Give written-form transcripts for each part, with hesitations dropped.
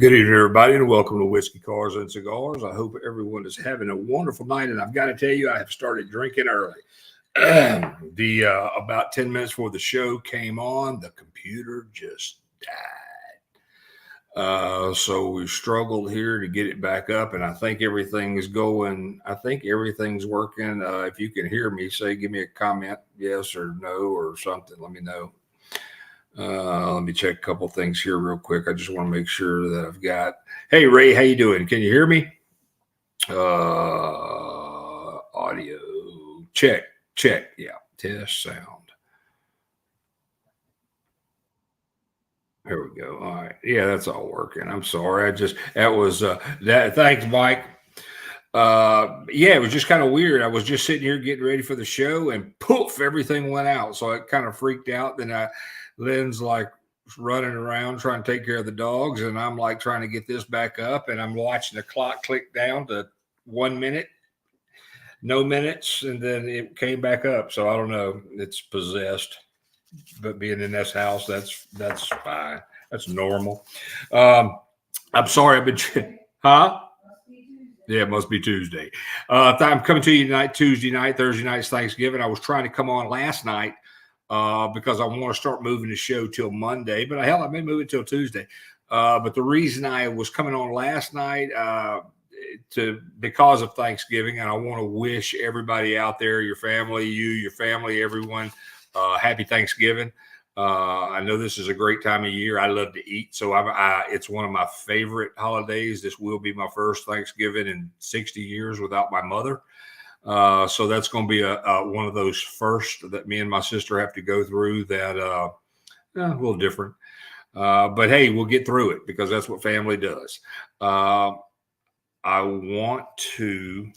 Good evening, everybody, and welcome to Whiskey, Cars, and Cigars. I hope everyone is having a wonderful night, and I've got to tell you, I have started drinking early. About 10 minutes before the show came on, the computer just died. So we've struggled here to get it back up, and I think everything's going. I think everything's working. If you can hear me, give me a comment, yes or no, or something. Let me know. Let me check a couple things here real quick. I just want to make sure that I've got. Hey Ray, how you doing? Can you hear me? Audio check. Yeah, test sound. There we go. All right. Yeah, that's all working. I'm sorry. Thanks, Mike. Yeah, it was just kind of weird. I was just sitting here getting ready for the show, and poof, everything went out. So it kind of freaked out. Then Lynn's like running around trying to take care of the dogs, and I'm like trying to get this back up, and I'm watching the clock click down to 1 minute, no minutes, and then it came back up. So I don't know. It's possessed, but being in this house, that's fine. That's normal. I'm sorry. I've been, huh? Yeah, it must be Tuesday. I'm coming to you tonight, Tuesday night. Thursday night is Thanksgiving. I was trying to come on last night because I want to start moving the show till Monday, but I may move it till Tuesday. But the reason I was coming on last night because of Thanksgiving, and I want to wish everybody out there, your family, everyone, happy Thanksgiving. I know this is a great time of year. I love to eat, so it's one of my favorite holidays. This will be my first Thanksgiving in 60 years without my mother. So that's going to be one of those first that me and my sister have to go through that a little different. But hey, we'll get through it because that's what family does. I want to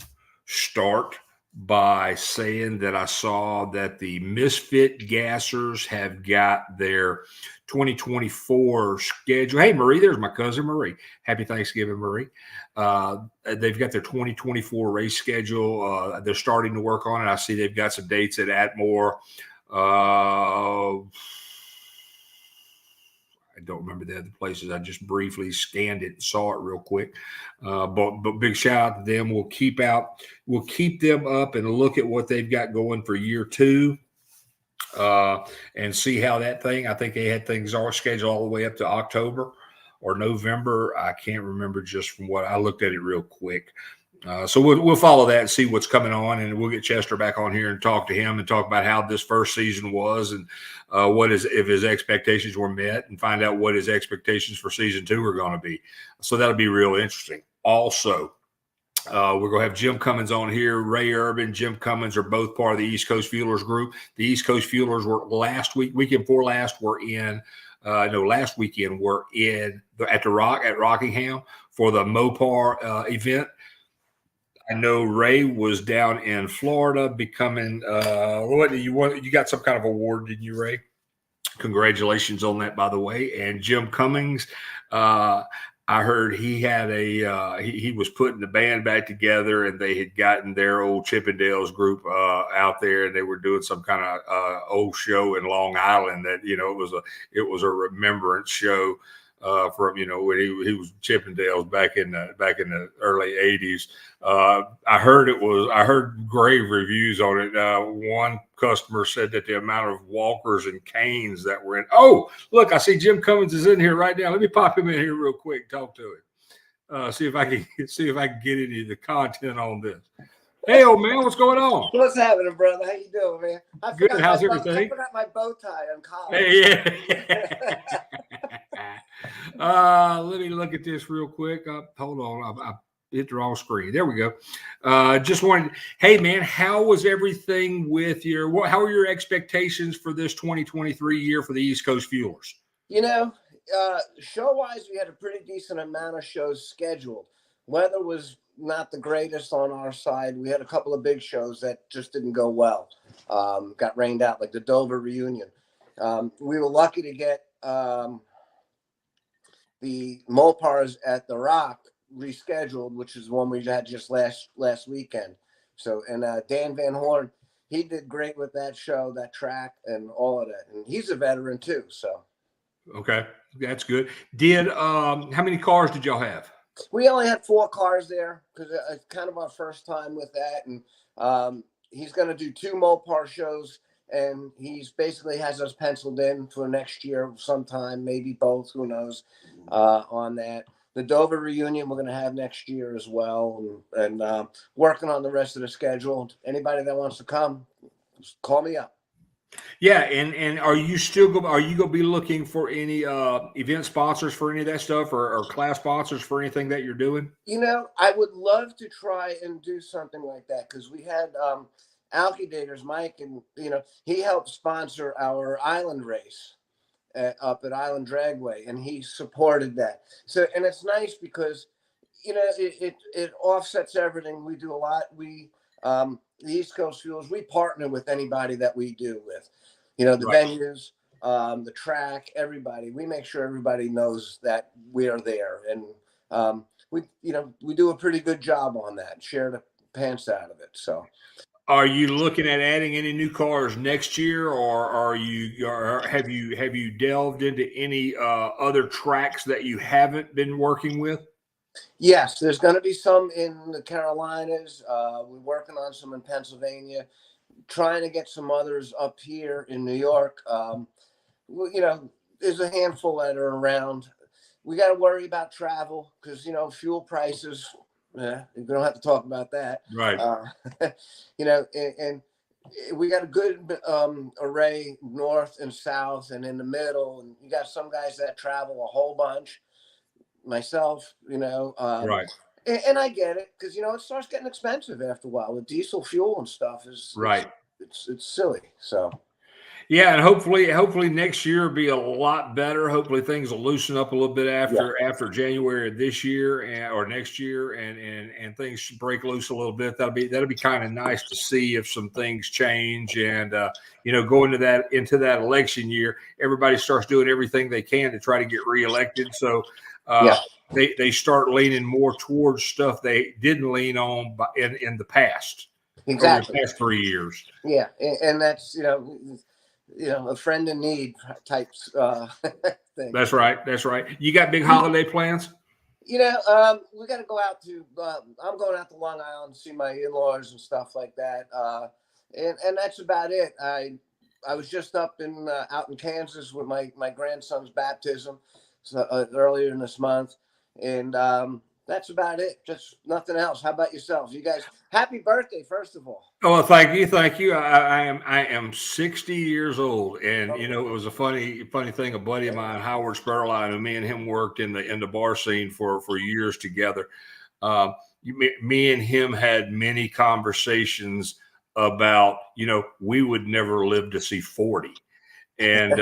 start by saying that I saw that the Misfit Gassers have got their 2024 schedule. Hey, Marie, there's my cousin Marie. Happy Thanksgiving, Marie. They've got their 2024 race schedule. They're starting to work on it. I see they've got some dates at Atmore. I don't remember the other places. I just briefly scanned it and saw it real quick. But big shout out to them. We'll keep them up and look at what they've got going for year two and see how that thing. I think they had things all scheduled all the way up to October or November. I can't remember just from what I looked at it real quick. So we'll follow that and see what's coming on, and we'll get Chester back on here and talk to him and talk about how this first season was and if his expectations were met, and find out what his expectations for season 2 are going to be. So that'll be real interesting. Also, we're going to have Jim Cummins on here. Ray Urban, Jim Cummins are both part of the East Coast Fuelers group. The East Coast Fuelers were last weekend before last, last weekend were at Rockingham for the Mopar event. I know Ray was down in Florida becoming what do you want? You got some kind of award, didn't you, Ray? Congratulations on that, by the way. And Jim Cummings, I heard he had he was putting the band back together, and they had gotten their old Chippendales group out there, and they were doing some kind of old show in Long Island that it was a remembrance show. From when he was Chippendales back in the early 80s. I heard grave reviews on it. One customer said that the amount of walkers and canes that were in. Oh, look, I see Jim Cummins is in here right now. Let me pop him in here real quick. Talk to him. See if I can get any of the content on this. Hey, old man, what's going on? What's happening, brother? How you doing, man? Good. How's everything? I forgot my bow tie on college. Hey, yeah. Let me look at this real quick. Hold on. I hit the wrong screen. There we go. Just wanted. Hey, man, how was everything with how are your expectations for this 2023 year for the East Coast Fuelers? Show-wise, we had a pretty decent amount of shows scheduled. Weather was not the greatest on our side. We had a couple of big shows that just didn't go well. Got rained out, like the Dover reunion. We were lucky to get the Mopars at the Rock rescheduled, which is one we had just last weekend. So, and Dan Van Horn, he did great with that show, that track, and all of that. And he's a veteran too. So Okay, that's good. Did how many cars did y'all have? We only had 4 cars there because it's kind of our first time with that. And he's going to do 2 Mopar shows, and he's basically has us penciled in for next year sometime, maybe both, who knows, on that. The Dover reunion we're going to have next year as well, and working on the rest of the schedule. Anybody that wants to come, just call me up. Yeah, and are you gonna be looking for any event sponsors for any of that stuff, or class sponsors for anything that you're doing? I would love to try and do something like that because we had Alkydators, Mike, and he helped sponsor our island race up at Island Dragway, and he supported that. So, and it's nice because it offsets everything. We do a lot. The East Coast Fuelers, we partner with anybody that we do with, the Right. venues, the track, everybody. We make sure everybody knows that we are there, and we do a pretty good job on that. Share the pants out of it. So, Are you looking at adding any new cars next year, or have you delved into any other tracks that you haven't been working with? yes, there's going to be some in the Carolinas. We're working on some in Pennsylvania, trying to get some others up here in New York. There's a handful that are around. We got to worry about travel because, fuel prices. Yeah, we don't have to talk about that. Right. And we got a good array north and south and in the middle. And you got some guys that travel a whole bunch. Myself, Right. And I get it because, it starts getting expensive after a while with diesel fuel and stuff. Right. It's silly. So. Yeah, and hopefully next year will be a lot better. Hopefully things will loosen up a little bit after January of this year or next year, and things should break loose a little bit. That'll be kind of nice to see if some things change, and go into that election year, everybody starts doing everything they can to try to get reelected. So they start leaning more towards stuff they didn't lean on in the past. Exactly. Over the past 3 years. Yeah, and that's a friend in need type thing. That's right. You got big holiday plans? We got to go out to. I'm going out to Long Island to see my in-laws and stuff like that, and that's about it. I was just up out in Kansas with my grandson's baptism earlier in this month, and that's about it. Just nothing else. How about yourselves? You guys, happy birthday, first of all. Oh, well, thank you. I am 60 years old, and it was a funny thing. A buddy of mine, Howard Spurline, and me and him worked in the bar scene for years together. Me and him had many conversations about we would never live to see 40. And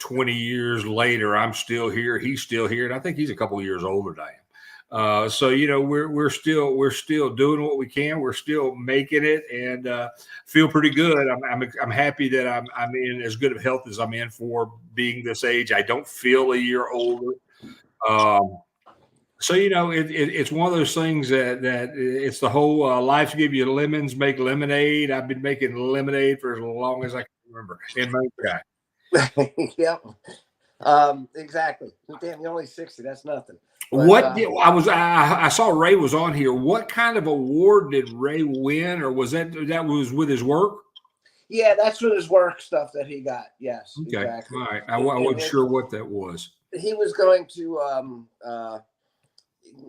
20 years later, I'm still here. He's still here, and I think he's a couple of years older than I am. So we're still doing what we can. We're still making it, and feel pretty good. I'm happy that I'm in as good of health as I'm in for being this age. I don't feel a year older. So it's one of those things that it's the whole life give you lemons, make lemonade. I've been making lemonade for as long as I can remember. And guy. Yep. Exactly. Damn, you're only 60. That's nothing. But, I saw Ray was on here. What kind of award did Ray win, or was that was with his work? Yeah, that's with his work stuff that he got. Yes. Okay. Exactly. All right. I wasn't sure what that was. He was going to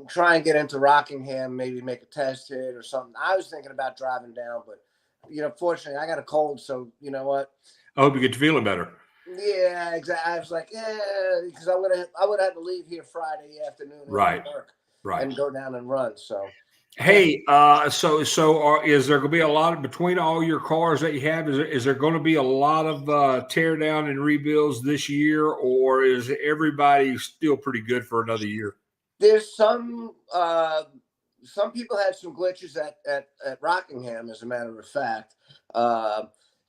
try and get into Rockingham, maybe make a test hit or something. I was thinking about driving down, but fortunately I got a cold, so you know what? I hope you get feeling better. Yeah, exactly. I was like, because I would have had to leave here Friday afternoon, right, and go down and run. So, hey, so is there going to be a lot of between all your cars that you have? Is there going to be a lot of tear down and rebuilds this year, or is everybody still pretty good for another year? There's some people had some glitches at Rockingham, as a matter of fact.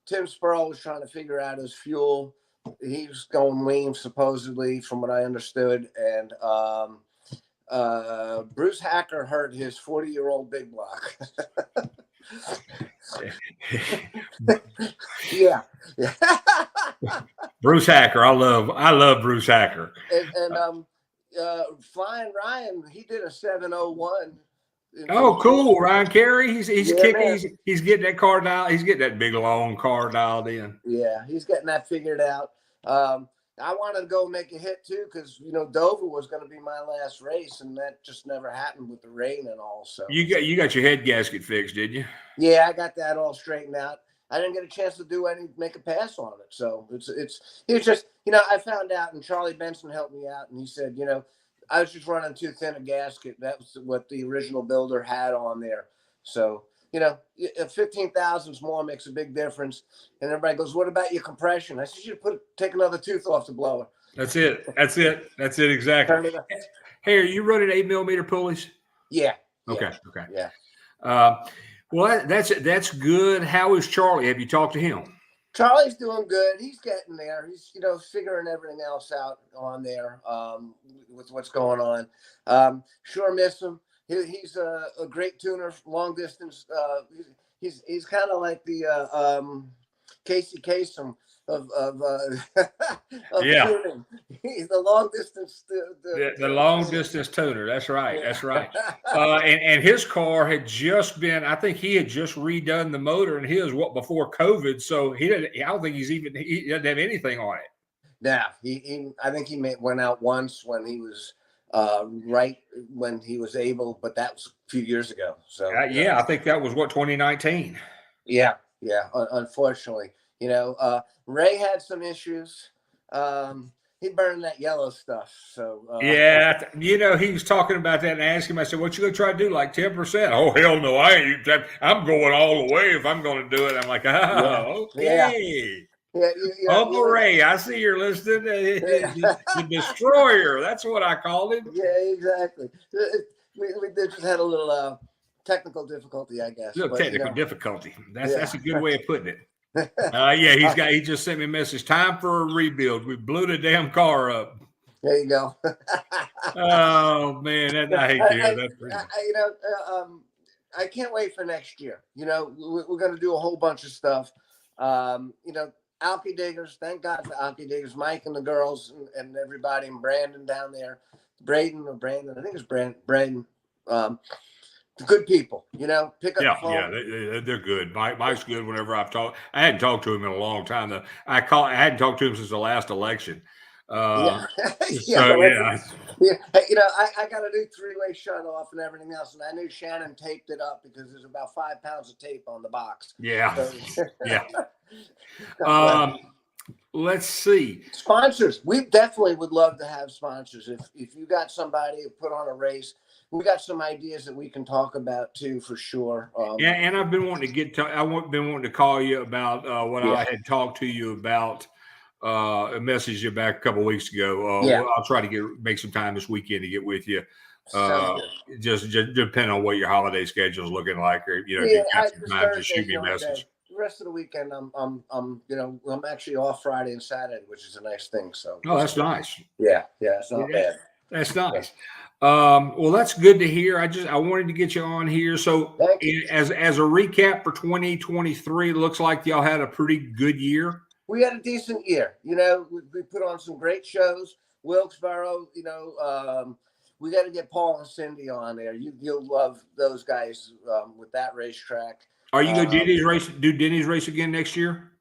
Tim Spurl was trying to figure out his fuel. He was going lean, supposedly, from what I understood. And Bruce Hacker hurt his 40-year-old big block. Yeah. Bruce Hacker. I love Bruce Hacker. And Flying Ryan, he did a 701. Oh, cool, Ryan Carey. He's Yeah, kicking. man. He's getting that car dialed. He's getting that big long car dialed in. Yeah, he's getting that figured out. I wanted to go make a hit too because Dover was going to be my last race, and that just never happened with the rain and all. So You got your head gasket fixed, didn't you? yeah, I got that all straightened out. I didn't get a chance to make a pass on it. So it's just I found out, and Charlie Benson helped me out, and he said I was just running too thin a gasket. That was what the original builder had on there. So 15,000 more makes a big difference. And everybody goes, "What about your compression?" I said, "You take another tooth off the blower." That's it. Exactly. Hey, are you running 8mm pulleys? Yeah. Okay. Yeah. Well, that's good. How is Charlie? Have you talked to him? Charlie's doing good. He's getting there. He's figuring everything else out on there with what's going on. Sure miss him. He's a great tuner, long distance. He's kind of like the Casey Kasem of tuning. He's the long distance. The long distance tuner. That's right. And his car had just been. I think he had just redone the motor in his before COVID. So he didn't. I don't think he doesn't have anything on it. Yeah, I think he went out once when he was right when he was able, but that was a few years ago. So yeah, I think that was 2019. Yeah. Unfortunately, Ray had some issues. He burned that yellow stuff. So yeah, he was talking about that, and I asked him. I said, "What you gonna try to do? Like 10%?" Oh hell no, I ain't. I'm going all the way if I'm going to do it. I'm like, okay. Yeah. Uncle Ray, I see you're listening. The Destroyer. That's what I called him. Yeah, exactly. We just had a little technical difficulty, I guess. Technical difficulty. That's a good way of putting it. Yeah, he just sent me a message. Time for a rebuild. We blew the damn car up. There you go. Oh man, I hate to hear that. I can't wait for next year. We're going to do a whole bunch of stuff. Alky Diggers, thank God for Alky Diggers, Mike and the girls and everybody, and Brandon down there, Brandon, I think it's Brandon. Good people, pick up the phone. Yeah, they're good. Mike's good. Whenever I've talked, I hadn't talked to him in a long time. Though I hadn't talked to him since the last election. Yeah. Yeah. I got to do three-way shut off and everything else, and I knew Shannon taped it up because there's about 5 pounds of tape on the box. Yeah. So, yeah. Let's see. Sponsors. We definitely would love to have sponsors. If you got somebody who put on a race, we got some ideas that we can talk about too, for sure. And I've been wanting to call you about what I had talked to you about. I messaged you back a couple of weeks ago. I'll try to make some time this weekend to get with you. Just depending on what your holiday schedule is looking like, or if you've got some time, just shoot me a message. The rest of the weekend, I'm actually off Friday and Saturday, which is a nice thing. So that's nice. Yeah, it's not bad. That's nice. Well, that's good to hear. I wanted to get you on here. So as a recap for 2023, it looks like y'all had a pretty good year. We had a decent year. We put on some great shows. Wilkesboro, we got to get Paul and Cindy on there. You'll love those guys with that racetrack. Are you going to do Denny's race again next year?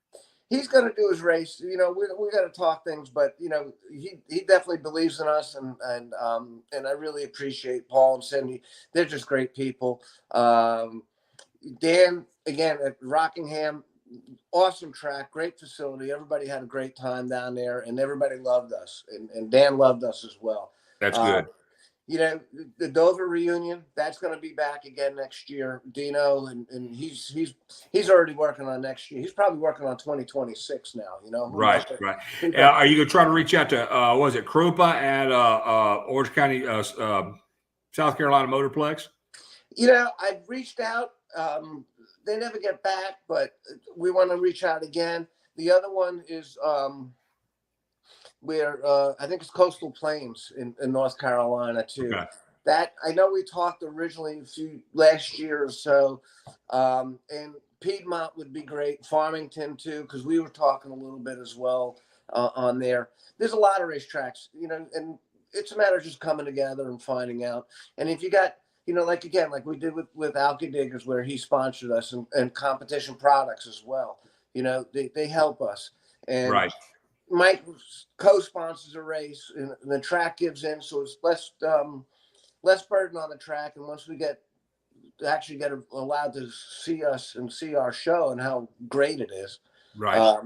He's going to do his race. We got to talk things, but he definitely believes in us, and I really appreciate Paul and Cindy. They're just great people. Dan, again, at Rockingham, awesome track, great facility. Everybody had a great time down there, and everybody loved us, and Dan loved us as well. That's good. The Dover reunion, that's going to be back again next year. Dino, and he's already working on next year. He's probably working on 2026 now. Right. Are you going to try to reach out to was it Krupa at Orange County, South Carolina Motorplex? I've reached out. They never get back, but we want to reach out again. The other one is where I think it's Coastal Plains in North Carolina too. Okay. That I know we talked originally last year or so, and Piedmont would be great. Farmington too, because we were talking a little bit as well. on there. There's a lot of racetracks, and it's a matter of just coming together and finding out. And if you got, like we did with Alka Diggers, where he sponsored us, and Competition Products as well. They help us. And Right. Mike co-sponsors a race, and the track gives in, so it's less burden on the track. And once we get allowed to see us and see our show and how great it is, right,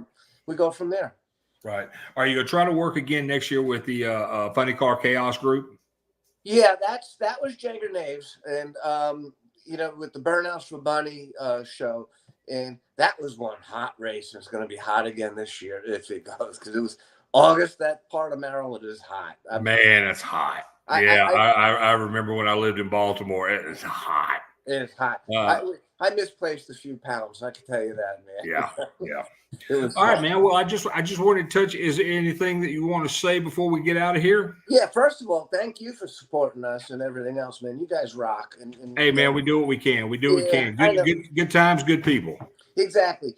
we go from there. Right. Are you going to try to work again next year with the Funny Car Chaos group? Yeah, that was Jagger Naves, and with the Burnouts for Bunny show, and that was one hot race. It's going to be hot again this year if it goes, because it was August. That part of Maryland is hot. Man, it's hot. I remember when I lived in Baltimore. It is hot. It's hot. I misplaced a few pounds. I can tell you that, man. Yeah. All right, man. Well, I just wanted to touch. Is there anything that you want to say before we get out of here? Yeah. First of all, thank you for supporting us and everything else, man. You guys rock. And hey, man, we do what we can. We do what we can. Good times, good people. Exactly.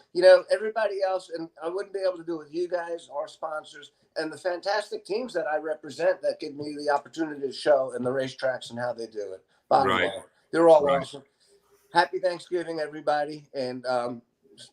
Everybody else, and I wouldn't be able to do it with you guys, our sponsors, and the fantastic teams that I represent that give me the opportunity to show and the racetracks and how they do it. Bottom line, they're all awesome. Happy Thanksgiving, everybody, and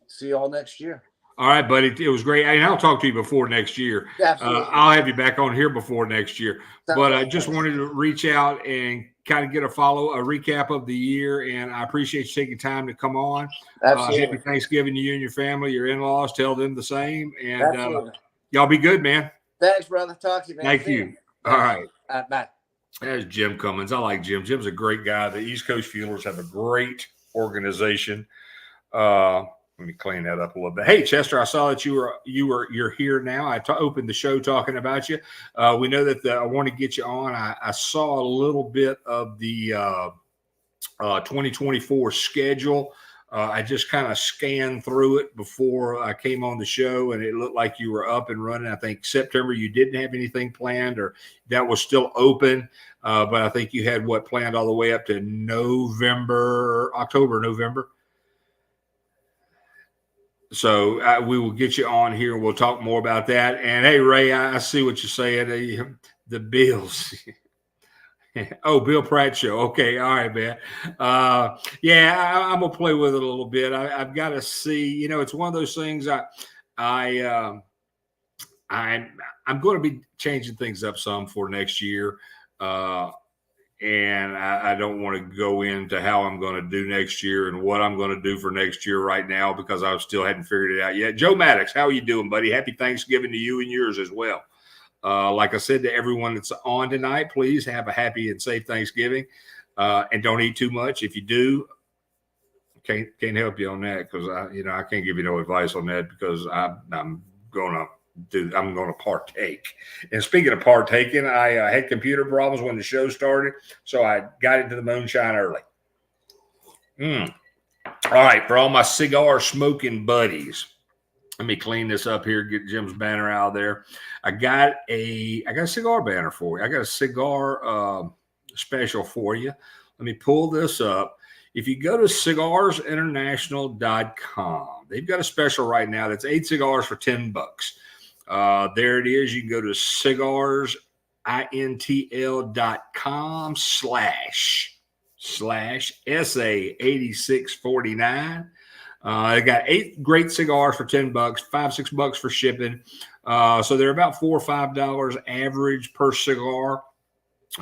see you all next year. All right, buddy. It was great. And I'll talk to you before next year. Absolutely. I'll have you back on here before next year. But I just wanted to reach out and kind of get a recap of the year. And I appreciate you taking time to come on. Absolutely. Happy Thanksgiving to you and your family, your in-laws. Tell them the same. And y'all be good, man. Thanks, brother. Talk to you, man. Thank you. All right. Bye. There's Jim Cummins. I like Jim. Jim's a great guy. The East Coast Fuelers have a great organization. Let me clean that up a little bit. Hey, Chester, I saw that you're here now. I opened the show talking about you. We know that I want to get you on. I saw a little bit of the 2024 schedule. I just kind of scanned through it before I came on the show, and it looked like you were up and running. I think September you didn't have anything planned, or that was still open. But I think you had planned all the way up to October, November. So we will get you on here. We'll talk more about that. And hey, Ray, I see what you're saying. The Bills. Oh, Bill Pratt show. Okay. All right, man. I'm going to play with it a little bit. I've got to see, it's one of those things I'm going to be changing things up some for next year. And I don't want to go into how I'm going to do next year and what I'm going to do for next year right now, because I still hadn't figured it out yet. Joe Maddox, how are you doing, buddy? Happy Thanksgiving to you and yours as well. Like I said to everyone that's on tonight, please have a happy and safe Thanksgiving, and don't eat too much. If you do, can't help you on that, because I can't give you no advice on that, because I'm going to partake. And speaking of partaking, I had computer problems when the show started, so I got into the moonshine early. All right, for all my cigar smoking buddies, let me clean this up here, get Jim's banner out of there. I got a cigar banner for you. I got a cigar special for you. Let me pull this up. If you go to cigarsinternational.com, they've got a special right now that's 8 cigars for $10. There it is. You can go to cigarsintl.com /SA8649. I got 8 great cigars for $10, $5-6 for shipping. So they're about $4 or $5 average per cigar.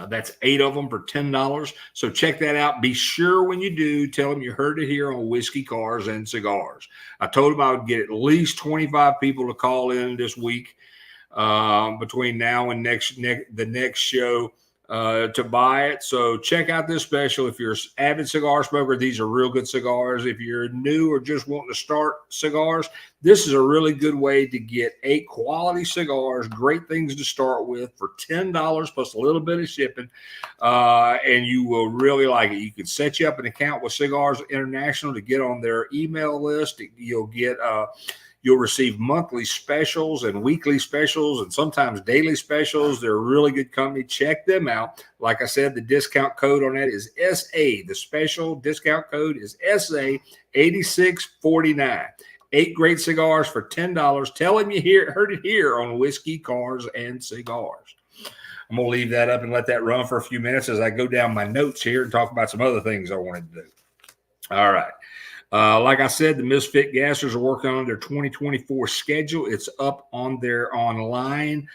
That's 8 of them for $10. So check that out. Be sure when you do, tell them you heard it here on Whiskey, Cars, and Cigars. I told them I would get at least 25 people to call in this week between now and the next show to buy it. So check out this special. If you're an avid cigar smoker, these are real good cigars. If you're new or just wanting to start cigars, this is a really good way to get 8 quality cigars, great things to start with for $10 plus a little bit of shipping, and you will really like it. You can set you up an account with Cigars International to get on their email list. You'll receive monthly specials and weekly specials and sometimes daily specials. They're a really good company. Check them out. Like I said, the discount code on that is SA. The special discount code is SA8649. 8 great cigars for $10. Tell him you heard it here on Whiskey, Cars, and Cigars. I'm going to leave that up and let that run for a few minutes as I go down my notes here and talk about some other things I wanted to do. All right. Like I said, the Misfit Gassers are working on their 2024 schedule. It's up on their online.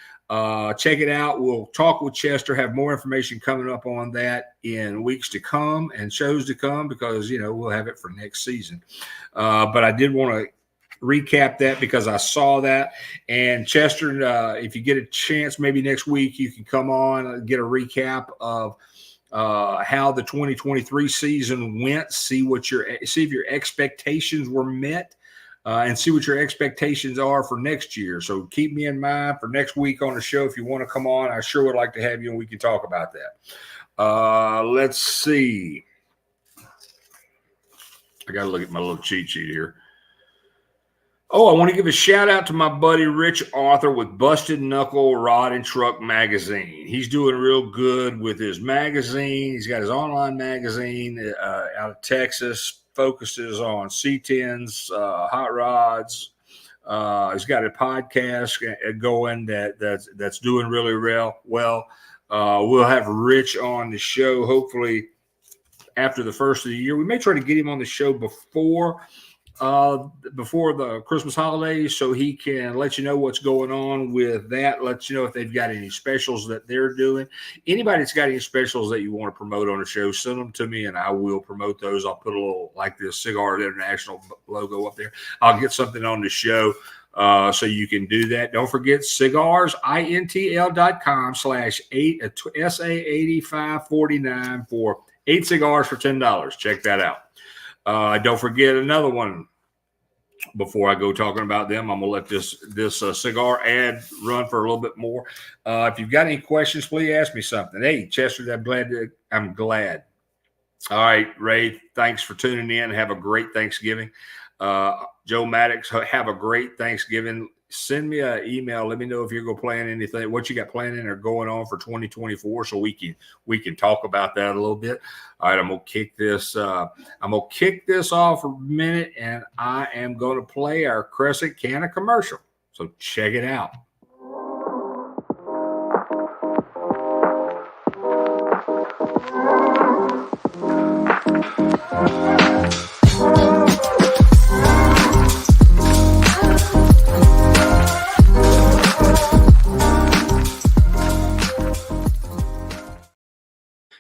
Check it out. We'll talk with Chester, have more information coming up on that in weeks to come and shows to come because, we'll have it for next season. But I did want to recap that because I saw that. And Chester, if you get a chance, maybe next week you can come on and get a recap of how the 2023 season went, see if your expectations were met, and see what your expectations are for next year. So keep me in mind for next week on the show. If you want to come on, I sure would like to have you and we can talk about that. Let's see. I got to look at my little cheat sheet here. Oh, I want to give a shout out to my buddy Rich Arthur with Busted Knuckle Rod and Truck Magazine. He's doing real good with his magazine. He's got his online magazine out of Texas, focuses on C10s, hot rods. He's got a podcast going that's doing really well. We'll have Rich on the show hopefully after the first of the year. We may try to get him on the show before the Christmas holidays so he can let you know what's going on with that, let you know if they've got any specials that they're doing. Anybody that's got any specials that you want to promote on the show, send them to me and I will promote those. I'll put a little like this Cigar International logo up there. I'll get something on the show so you can do that. Don't forget cigarsintl.com/SA8549 for 8 cigars for $10. Check that out. Don't forget another one. Before I go talking about them, I'm going to let this cigar ad run for a little bit more. If you've got any questions, please ask me something. Hey, Chester, I'm glad. All right, Ray, thanks for tuning in. Have a great Thanksgiving. Joe Maddox, have a great Thanksgiving. Send me an email. Let me know if you're going to plan anything, what you got planning or going on for 2024, so we can talk about that a little bit. All right, I'm gonna kick this off for a minute, and I am going to play our Crescent Canna commercial. So check it out.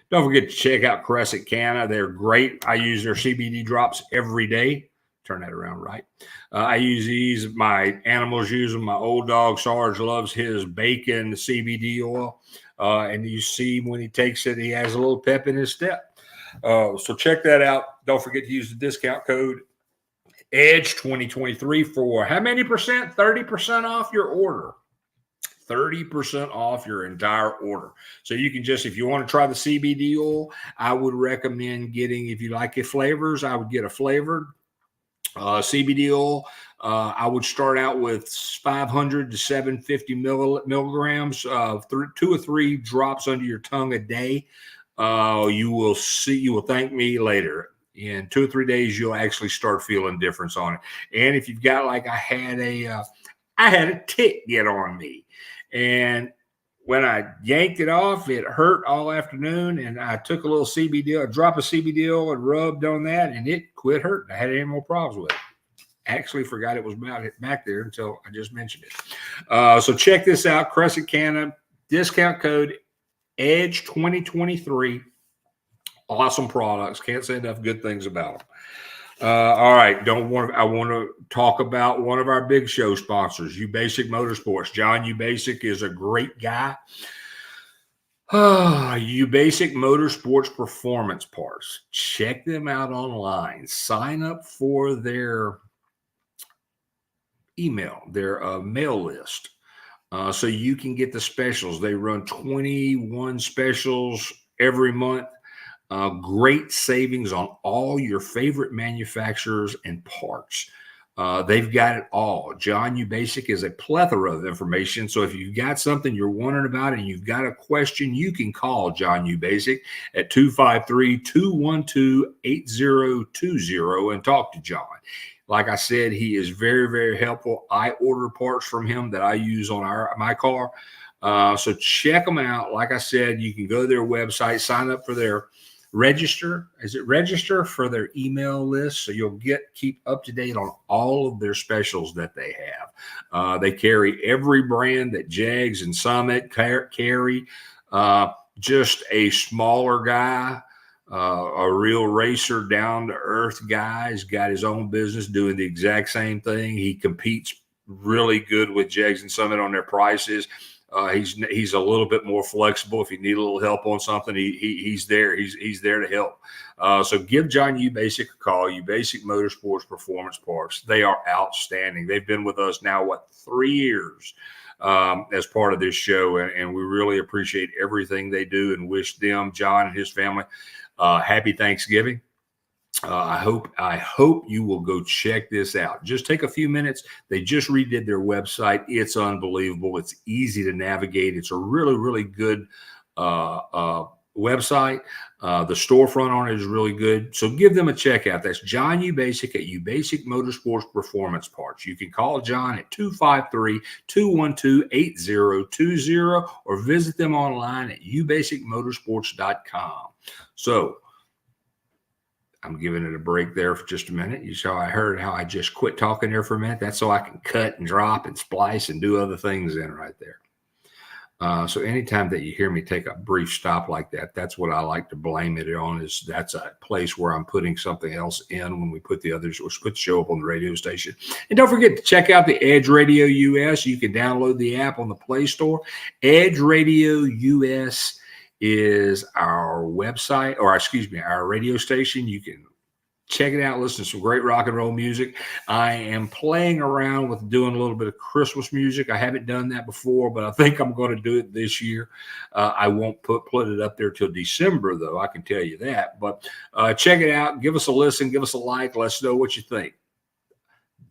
Don't forget to check out Crescent Canna. They're great. I use their CBD drops every day. Turn that around right. I use these. My animals use them. My old dog, Sarge, loves his bacon CBD oil. And you see when he takes it, he has a little pep in his step. So check that out. Don't forget to use the discount code EDGE2023 for how many percent? 30% off your order. 30% off your entire order. So you can if you want to try the CBD oil, I would recommend getting, if you like your flavors, I would get a flavored CBD oil. I would start out with 500 to 750 milligrams, 2 or 3 drops under your tongue a day. You will thank me later. In 2 or 3 days, you'll actually start feeling difference on it. And if you've got I had a tick get on me. And when I yanked it off, it hurt all afternoon. And I took a little CBD, a drop of CBD oil and rubbed on that, and it quit hurting. I had any more problems with it. Actually forgot it was back there until I just mentioned it. So check this out. Crescent Canna, discount code EDGE2023. Awesome products. Can't say enough good things about them. All right. I want to talk about one of our big show sponsors, Uzbasic Motorsports. John Uzbasic is a great guy. Uzbasic Motorsports Performance Parts. Check them out online. Sign up for their email, their mail list, so you can get the specials. They run 21 specials every month. Great savings on all your favorite manufacturers and parts. They've got it all. John Uzbasic is a plethora of information. So if you've got something you're wondering about and you've got a question, you can call John Uzbasic at 253-212-8020 and talk to John. Like I said, he is very, very helpful. I order parts from him that I use on my car. So check them out. Like I said, you can go to their website, sign up for their register for their email list, so you'll keep up to date on all of their specials that they have. They carry every brand that Jags and Summit carry. Just a smaller guy, a real racer, down to earth guy. He's got his own business doing the exact same thing. He competes really good with Jags and Summit on their prices. He's a little bit more flexible. If you need a little help on something, he's there. He's there to help. So give John Uzbasic a call. Uzbasic Motorsports Performance Parts. They are outstanding. They've been with us now 3 years as part of this show, and we really appreciate everything they do and wish them, John and his family, happy Thanksgiving. I hope you will go check this out. Just take a few minutes. They just redid their website. It's unbelievable. It's easy to navigate. It's a really, really good website. The storefront on it is really good. So give them a check out. That's John Uzbasic at Uzbasic Motorsports Performance Parts. You can call John at 253-212-8020 or visit them online at ubasicmotorsports.com. So I'm giving it a break there for just a minute. You saw I heard how I just quit talking there for a minute. That's so I can cut and drop and splice and do other things in right there. So anytime that you hear me take a brief stop like that, that's what I like to blame it on, is that's a place where I'm putting something else in when we put the others, or put the show up on the radio station. And don't forget to check out the Edge Radio US. You can download the app on the Play Store. Edge Radio US is our website, or excuse me, our radio station. You can check it out, listen to some great rock and roll music. I am playing around with doing a little bit of Christmas music. I haven't done that before, but I think I'm going to do it this year. I won't put it up there till December, though, I can tell you that. But check it out. Give us a listen. Give us a like. Let us know what you think.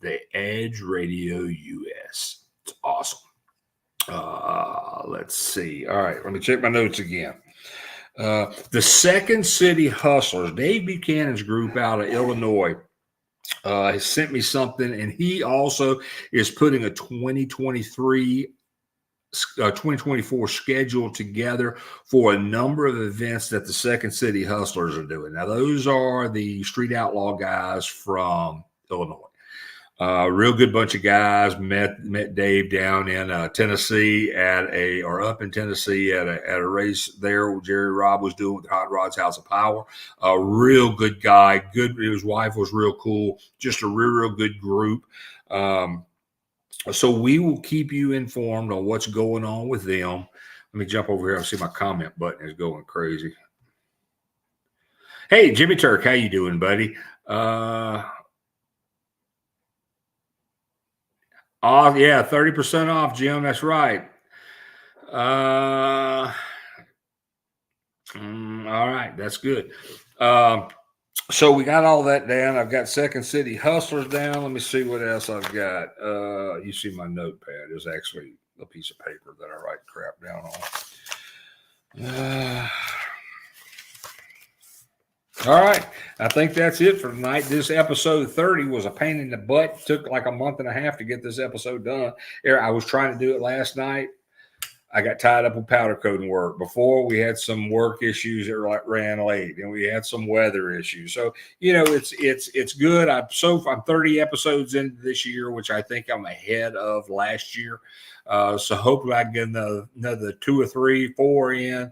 The Edge Radio US. It's awesome. Let's see. All right, let me check my notes again. The Second City Hustlers, Dave Buchanan's group out of Illinois, has sent me something, and he also is putting a 2024 schedule together for a number of events that the Second City Hustlers are doing. Now, those are the Street Outlaw guys from Illinois. Real good bunch of guys. Met Dave down in Tennessee up in Tennessee at a race there where Jerry Robb was doing with Hot Rod's House of Power. A real good guy. Good. His wife was real cool. Just a real good group. So we will keep you informed on what's going on with them. Let me jump over here. I see my comment button is going crazy. Hey, Jimmy Turk, how you doing, buddy? Oh, yeah, 30% off, Jim. That's right. All right, that's good. So we got all that down. I've got Second City Hustlers down. Let me see what else I've got. You see my notepad. There's actually a piece of paper that I write crap down on. All right. I think that's it for tonight. This episode 30 was a pain in the butt. It took like a month and a half to get this episode done. I was trying to do it last night. I got tied up with powder coating work. Before, we had some work issues that ran late, and we had some weather issues. So, it's good. I'm 30 episodes into this year, which I think I'm ahead of last year. So hopefully I can get another 2 or 3, 4 in.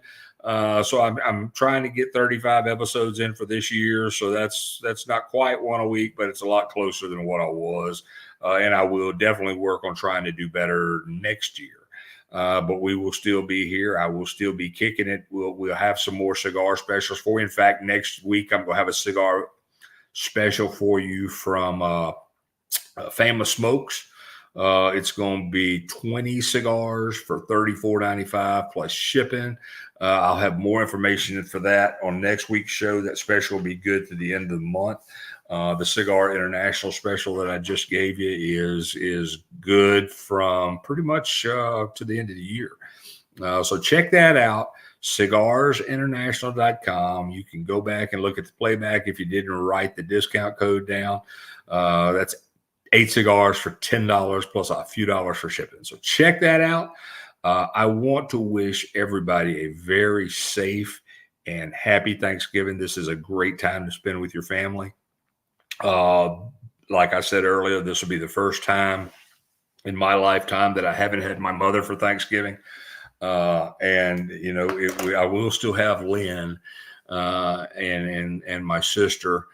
So I'm trying to get 35 episodes in for this year. So that's not quite one a week, but it's a lot closer than what I was. And I will definitely work on trying to do better next year. But we will still be here. I will still be kicking it. We'll have some more cigar specials for you. In fact, next week I'm going to have a cigar special for you from Famous Smokes. It's going to be 20 cigars for $34.95 plus shipping. I'll have more information for that on next week's show. That special will be good to the end of the month. The Cigar International special that I just gave you is good from pretty much to the end of the year. So check that out. cigarsinternational.com. You can go back and look at the playback if you didn't write the discount code down. That's 8 cigars for $10 plus a few dollars for shipping. So check that out. I want to wish everybody a very safe and happy Thanksgiving. This is a great time to spend with your family. Like I said earlier, this will be the first time in my lifetime that I haven't had my mother for Thanksgiving. And you know, I will still have Lynn and my sister.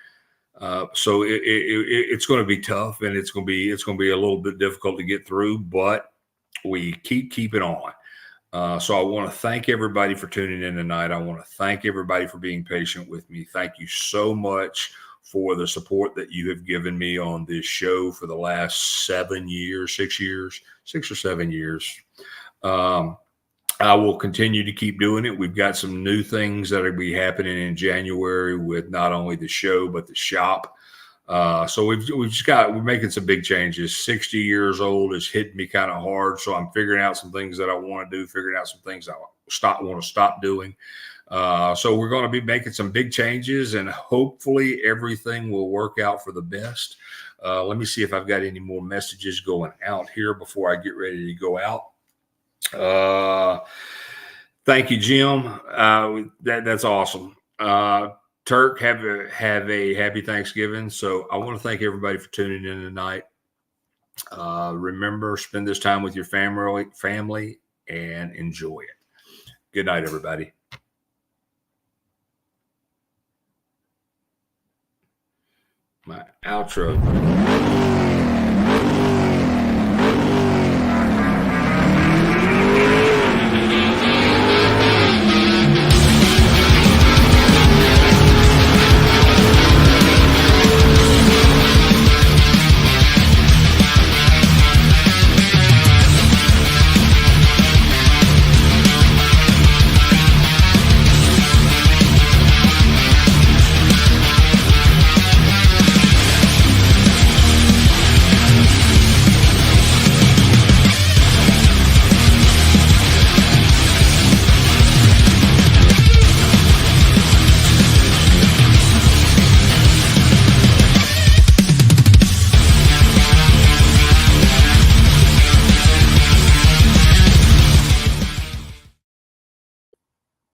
So it's going to be tough, and it's going to be a little bit difficult to get through, but we keep it on. So I want to thank everybody for tuning in tonight. I want to thank everybody for being patient with me. Thank you so much for the support that you have given me on this show for the last 6 or 7 years. I will continue to keep doing it. We've got some new things that will be happening in January with not only the show, but the shop. So we're making some big changes. 60 years old is hitting me kind of hard. So I'm figuring out some things that I want to do, figuring out some things I want to stop doing. So we're going to be making some big changes, and hopefully everything will work out for the best. Let me see if I've got any more messages going out here before I get ready to go out. Thank you, Jim. That's awesome. Turk, have a happy Thanksgiving. So I want to thank everybody for tuning in tonight. Remember, spend this time with your family and enjoy it. Good night, everybody. My outro.